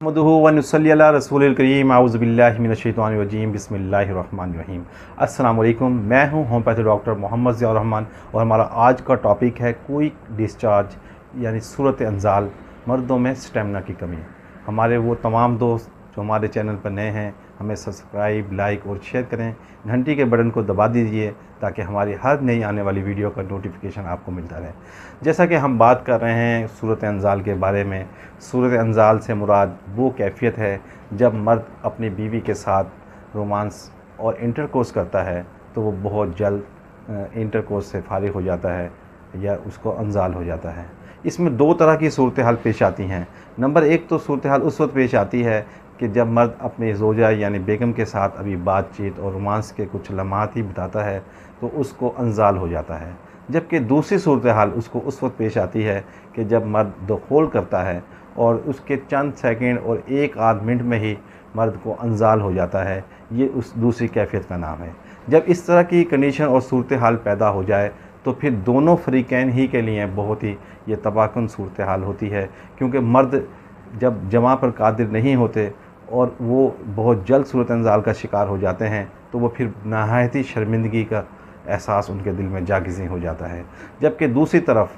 नहमदुहु व नुसल्ली अला रसूलिल करीम आऊज़ु बिल्लाहि मिनश्शैतानिर रजीम बिस्मिल्लाहिर रहमानिर रहीम। अस्सलाम वालेकुम। मैं हूं होम्योपैथी डॉक्टर मोहम्मद ज़ियाउर रहमान और हमारा आज का टॉपिक है क्विक डिस्चार्ज यानी सूरत अंजाल मर्दों में स्टेमिना की कमी। हमारे वो तमाम दोस्त जो हमारे चैनल पर नए हैं हमें सब्सक्राइब, लाइक और शेयर करें, घंटी के बटन को दबा दीजिए ताकि हमारी हर नई आने वाली वीडियो का नोटिफिकेशन आपको मिलता रहे। जैसा कि हम बात कर रहे हैं सूरत अंजाल के बारे में। सूरत अंजाल से मुराद वो कैफ़ियत है जब मर्द अपनी बीवी के साथ रोमांस और इंटरकोर्स करता है तो वो बहुत जल्द इंटरकोर्स से फारिग हो जाता है या उसको अंजाल हो जाता है। इसमें दो तरह की सूरत हाल पेश आती हैं। नंबर एक तो सूरत हाल उस वक्त पेश आती है कि जब मर्द अपने ज़ोजा यानी बेगम के साथ अभी बातचीत और रोमांस के कुछ लम्हात ही बिताता है तो उसको अंजाल हो जाता है। जबकि दूसरी सूरत हाल उसको उस वक्त पेश आती है कि जब मर्द दुखूल करता है और उसके चंद सेकंड और एक आध मिनट में ही मर्द को अंजाल हो जाता है। ये उस दूसरी कैफियत का नाम है। जब इस तरह की कंडीशन और सूरत हाल पैदा हो जाए तो फिर दोनों फ़रीक़ैन ही के लिए बहुत ही ये तबाहकुन सूरत हाल होती है, क्योंकि मर्द जब जमा पर कादिर नहीं होते और वो बहुत जल्द सूरत अंजाल का शिकार हो जाते हैं तो वो फिर नहायत ही शर्मिंदगी का एहसास उनके दिल में जागिज़ी हो जाता है। जबकि दूसरी तरफ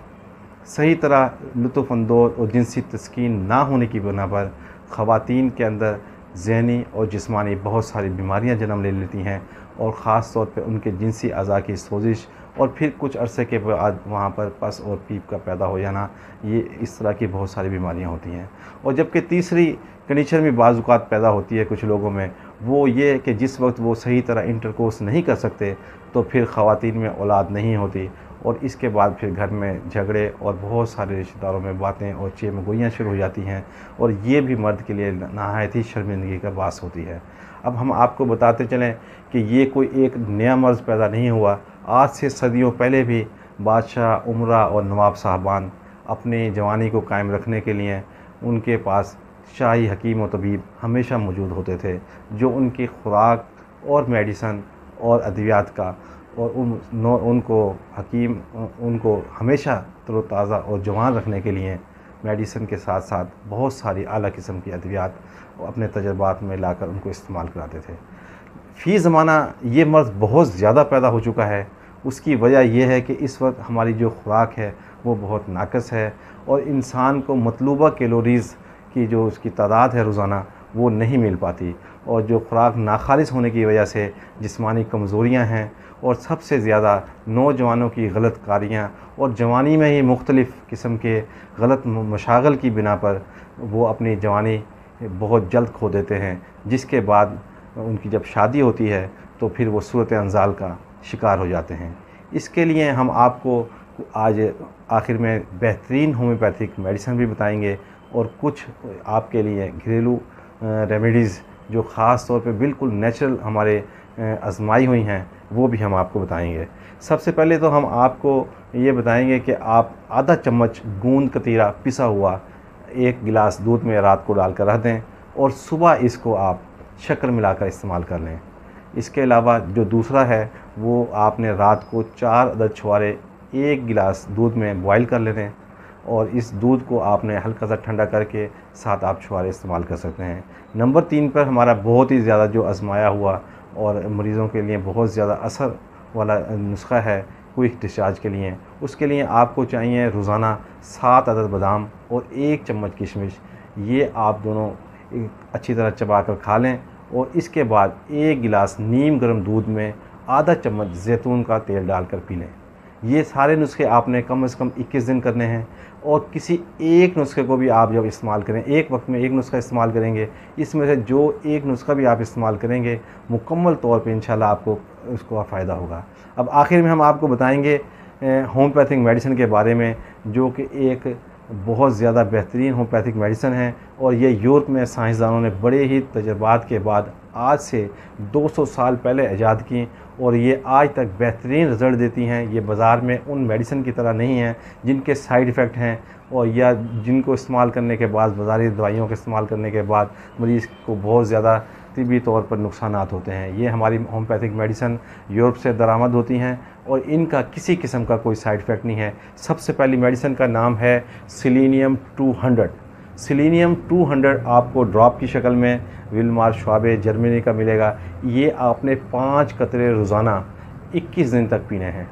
सही तरह लुत्फ़अंदोज़ और जिनसी तस्कीन ना होने की बिना पर ख़वातीन के अंदर ज़हनी और जिस्मानी बहुत सारी बीमारियां जन्म ले लेती हैं और ख़ास तौर पे उनके जिनसी अज़ा की सोजिश और फिर कुछ अरसे के बाद वहाँ पर पस और पीप का पैदा हो जाना, ये इस तरह की बहुत सारी बीमारियां होती हैं। और जबकि तीसरी कंडीशन भी बाज़ औक़ात पैदा होती है कुछ लोगों में, वो ये कि जिस वक्त वो सही तरह इंटरकोर्स नहीं कर सकते तो फिर ख़वातीन में औलाद नहीं होती और इसके बाद फिर घर में झगड़े और बहुत सारे रिश्तेदारों में बातें और चेमगोइयाँ शुरू हो जाती हैं और ये भी मर्द के लिए नहायत ही शर्मिंदगी का बास होती है। अब हम आपको बताते चलें कि ये कोई एक नया मर्ज़ पैदा नहीं हुआ। आज से सदियों पहले भी बादशाह, उमरा और नवाब साहबान अपनी जवानी को कायम रखने के लिए उनके पास शाही हकीम और तबीब हमेशा मौजूद होते थे जो उनकी खुराक और मेडिसन और अद्वियात का और उनको हकीम उनको हमेशा तरोताज़ा और जवान रखने के लिए मेडिसन के साथ साथ बहुत सारी आला किस्म की अद्वियात अपने तजर्बात में लाकर उनको इस्तेमाल कराते थे। फ़ी ज़माना ये मर्ज़ बहुत ज़्यादा पैदा हो चुका है। उसकी वजह यह है कि इस वक्त हमारी जो खुराक है वो बहुत नाक़स है और इंसान को मतलूबा कैलोरीज़ की जो उसकी तादाद है रोज़ाना वो नहीं मिल पाती और जो खुराक नाखालिस होने की वजह से जिस्मानी कमज़ोरियाँ हैं और सबसे ज़्यादा नौजवानों की गलत कारियाँ और जवानी में ही मुख्तलिफ़ किस्म के गलत मशागल की बिना पर वो अपनी जवानी बहुत जल्द खो देते हैं, जिसके बाद उनकी जब शादी होती है तो फिर वो सूरत अंजाल का शिकार हो जाते हैं। इसके लिए हम आपको आज आखिर में बेहतरीन होम्योपैथिक मेडिसिन भी बताएंगे और कुछ आपके लिए घरेलू रेमेडीज़ जो ख़ास तौर पे बिल्कुल नेचुरल हमारे आजमाई हुई हैं वो भी हम आपको बताएंगे। सबसे पहले तो हम आपको ये बताएंगे कि आप आधा चम्मच गूंद कतीरा पिसा हुआ एक गिलास दूध में रात को डालकर रख दें और सुबह इसको आप शक्कर मिलाकर इस्तेमाल कर लें। इसके अलावा जो दूसरा है वो आपने रात को 4 अदद छुहारे एक गिलास दूध में बॉयल कर लेने और इस दूध को आपने हल्का सा ठंडा करके साथ आप छुहारे इस्तेमाल कर सकते हैं। नंबर 3 पर हमारा बहुत ही ज़्यादा जो आजमाया हुआ और मरीज़ों के लिए बहुत ज़्यादा असर वाला नुस्खा है क्विक डिस्चार्ज के लिए। उसके लिए आपको चाहिए रोज़ाना 7 अदद बादाम और 1 चम्मच किशमिश। ये आप दोनों अच्छी तरह चबा कर खा लें और इसके बाद 1 गिलास नीम गर्म दूध में आधा चम्मच जैतून का तेल डालकर पी लें। ये सारे नुस्खे आपने कम से कम 21 दिन करने हैं और किसी एक नुस्खे को भी आप जब इस्तेमाल करें, एक वक्त में एक नुस्खा इस्तेमाल करेंगे, इसमें से जो एक नुस्खा भी आप इस्तेमाल करेंगे मुकम्मल तौर पे इंशाल्लाह आपको उसका फ़ायदा होगा। अब आखिर में हम आपको बताएंगे होम्योपैथिक मेडिसिन के बारे में जो कि एक बहुत ज़्यादा बेहतरीन होम्योपैथिक मेडिसिन है और ये यूरोप में साइंसदानों ने बड़े ही तजर्बात के बाद आज से 200 साल पहले ईजाद की और ये आज तक बेहतरीन रिज़ल्ट देती हैं। ये बाज़ार में उन मेडिसिन की तरह नहीं हैं जिनके साइड इफ़ेक्ट हैं और या जिनको इस्तेमाल करने के बाद बाज़ारी दवाइयों के इस्तेमाल करने के बाद मरीज़ को बहुत ज़्यादा तिबी तौर पर नुकसानात होते हैं। ये हमारी होम्योपैथिक मेडिसिन यूरोप से दरामद होती हैं और इनका किसी किस्म का कोई साइड इफ़ेक्ट नहीं है। सबसे पहली मेडिसिन का नाम है सेलेनियम 200 सेलेनियम 200 आपको ड्रॉप की शक्ल में विलमार श्वाबे जर्मनी का मिलेगा। ये आपने 5 कतरे रोज़ाना 21 दिन तक पीने हैं।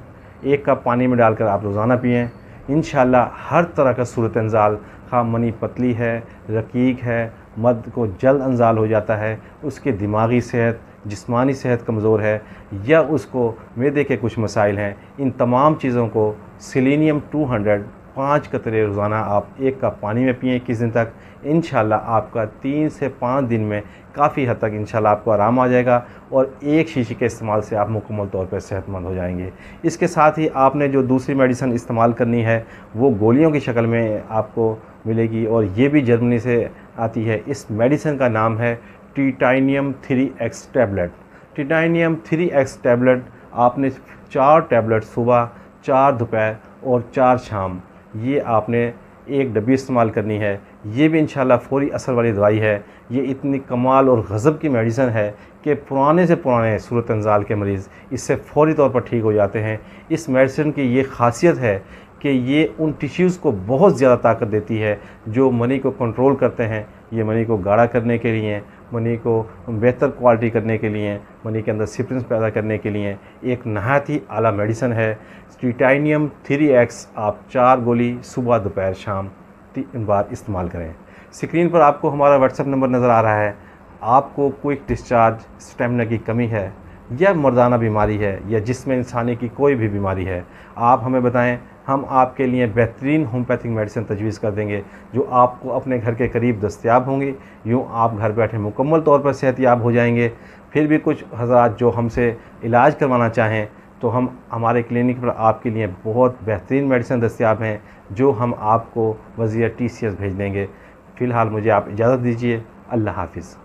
1 कप पानी में डालकर आप रोज़ाना पिएँ। इंशाल्लाह हर तरह का सूरत अंजाल, खा मनी पतली है, रकीक है, मर्द को जल्द अंजाल हो जाता है, उसके दिमागी सेहत, जिस्मानी सेहत कमज़ोर है, या उसको मैदे के कुछ मसाइल हैं, इन तमाम चीज़ों को सेलेनियम 200 5 कतरे रोज़ाना आप 1 कप पानी में पिएँ 21 दिन तक। इंशाल्लाह आपका 3 से 5 दिन में काफ़ी हद तक इंशाल्लाह आपको आराम आ जाएगा और एक शीशी के इस्तेमाल से आप मुकम्मल तौर पर सेहतमंद हो जाएंगे। इसके साथ ही आपने जो दूसरी मेडिसिन इस्तेमाल करनी है वो गोलियों की शक्ल में आपको मिलेगी और ये भी जर्मनी से आती है। इस मेडिसिन का नाम है titanium 3X tablet. Titanium 3X tablet आपने 4 टैबलेट सुबह, 4 दोपहर और 4 शाम, ये आपने एक डब्बी इस्तेमाल करनी है। ये भी इंशाल्लाह फ़ौरी असर वाली दवाई है। ये इतनी कमाल और गज़ब की मेडिसिन है कि पुराने से पुराने सूरत अंजाल के मरीज़ इससे फ़ौरी तौर पर ठीक हो जाते हैं। इस मेडिसिन की ये ख़ासियत है कि ये उन टिश्यूज़ को बहुत ज़्यादा ताकत देती है जो मनी को कंट्रोल करते हैं। ये मनी को गाढ़ा करने के लिए, मनी को बेहतर क्वालिटी करने के लिए, मनी के अंदर सिप्रेंस पैदा करने के लिए एक नहायत ही आला मेडिसिन है। टिटानियम 3X आप 4 गोली सुबह, दोपहर, शाम 3 बार इस्तेमाल करें। स्क्रीन पर आपको हमारा व्हाट्सएप नंबर नज़र आ रहा है। आपको क्विक डिस्चार्ज, स्टेमिना की कमी है, या मर्दाना बीमारी है, या जिसमें इंसानी की कोई भी बीमारी है, आप हमें बताएं। हम आपके लिए बेहतरीन होम्योपैथिक मेडिसिन तजवीज़ कर देंगे जो आपको अपने घर के करीब दस्तयाब होंगी। यूँ आप घर बैठे मुकम्मल तौर पर सेहतयाब हो जाएंगे। फिर भी कुछ हज़रात जो हमसे इलाज करवाना चाहें तो हम हमारे क्लिनिक पर आपके लिए बहुत बेहतरीन मेडिसिन दस्तयाब हैं जो हम आपको वज़ीर TCS भेज देंगे। फ़िलहाल मुझे आप इजाज़त दीजिए। अल्लाह हाफ़िज़।